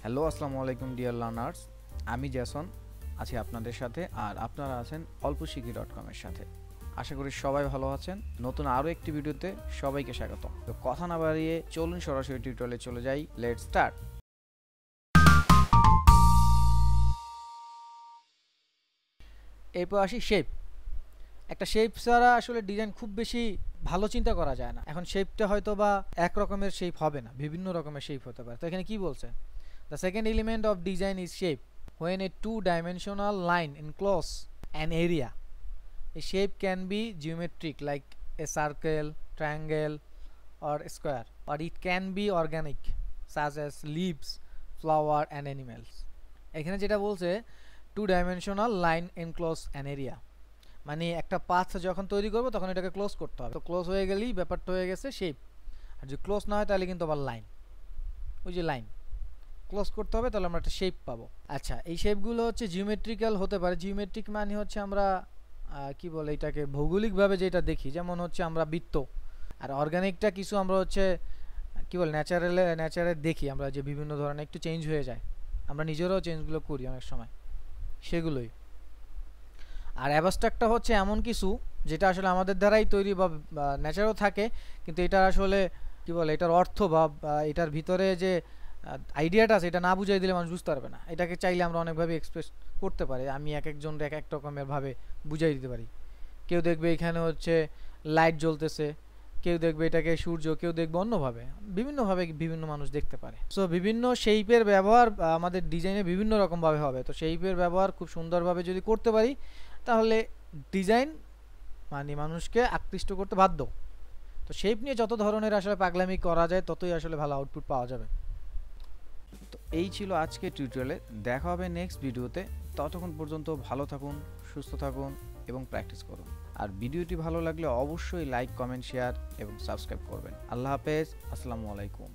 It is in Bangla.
হ্যালো আসসালামু আলাইকুম ডিয়ার লার্নার্স, আমি জ্যাসন আছি আপনাদের সাথে, আর আপনারা আছেন olposhikhi.com এর সাথে। আশা করি সবাই ভালো আছেন। নতুন আরও একটি ভিডিওতে সবাইকে স্বাগত। তো কথা না বাড়িয়ে চলুন সরাসরি টিউটোরিয়ালে চলে যাই। Let's start. এরপর আসি শেপ। একটা শেপ ছাড়া আসলে ডিজাইন খুব বেশি ভালো চিন্তা করা যায় না। এখন শেপটা হয়তো বা এক রকমের শেপ হবে না, বিভিন্ন রকমের শেপ হতে পারে। তো এখানে কি বলছে? The second element of design is shape. When a two-dimensional line encloses an area, a shape can be geometric like a circle, triangle, or a square, or it can be organic such as leaves, flower, and animals. এখানে যেটা বলছে two-dimensional line enclose an area, মানে একটা পাথ যখন তৈরি করব তখন এটাকে ক্লোজ করতে হবে। তো ক্লোজ হয়ে গেলেই ব্যাপারটা হয়ে গেছে শেপ। আর যদি ক্লোজ না হয় তাহলে কিন্তু আবার লাইন, ওই যে লাইন ক্লোজ করতে হবে, তাহলে আমরা একটা শেপ পাবো। আচ্ছা, এই শেপগুলো হচ্ছে জিওমেট্রিক্যাল হতে পারে। জিওমেট্রিক মানে হচ্ছে আমরা কি বলে এটাকে, ভৌগোলিকভাবে যেটা দেখি, যেমন হচ্ছে আমরা বৃত্ত। আর অর্গানিকটা কিছু আমরা হচ্ছে কি বলে ন্যাচারে দেখি আমরা, যে বিভিন্ন ধরনের একটু চেঞ্জ হয়ে যায়, আমরা নিজেরাও চেঞ্জগুলো করি অনেক সময়, সেগুলোই। আর অ্যাবস্ট্রাক্টটা হচ্ছে এমন কিছু যেটা আসলে আমাদের দ্বারাই তৈরি বা ন্যাচারেও থাকে, কিন্তু এটা আসলে কি বলে, এটার অর্থ বা এটার ভিতরে যে আইডিয়াটা আছে এটা না বুঝাই দিলে মানুষ বুঝতে পারবে না। এটাকে চাইলে আমরা অনেকভাবে এক্সপ্রেস করতে পারি। আমি এক একজনকে এক এক রকমের ভাবে বুঝাই দিতে পারি। কেউ দেখবে এখানে হচ্ছে লাইট জ্বলতেছে, কেউ দেখবে এটাকে সূর্য, কেউ দেখবে অন্যভাবে, বিভিন্নভাবে বিভিন্ন মানুষ দেখতে পারে। সো বিভিন্ন শেপের ব্যবহার আমাদের ডিজাইনে বিভিন্ন রকমভাবে হবে। তো শেপের ব্যবহার খুব সুন্দরভাবে যদি করতে পারি তাহলে ডিজাইন মানে মানুষকে আকৃষ্ট করতে বাধ্য। তো শেপ নিয়ে যত ধরনের আসলে পাগলামি করা যায় ততই আসলে ভালো আউটপুট পাওয়া যাবে। তো এই ছিল আজকে টিউটোরিয়ালে। দেখা হবে নেক্সট ভিডিওতে। ততক্ষণ পর্যন্ত ভালো থাকুন, সুস্থ থাকুন এবং প্র্যাকটিস করুন। আর ভিডিওটি ভালো লাগলে অবশ্যই লাইক, কমেন্ট, শেয়ার এবং সাবস্ক্রাইব করবেন। আল্লাহ হাফেজ, আসসালামু আলাইকুম।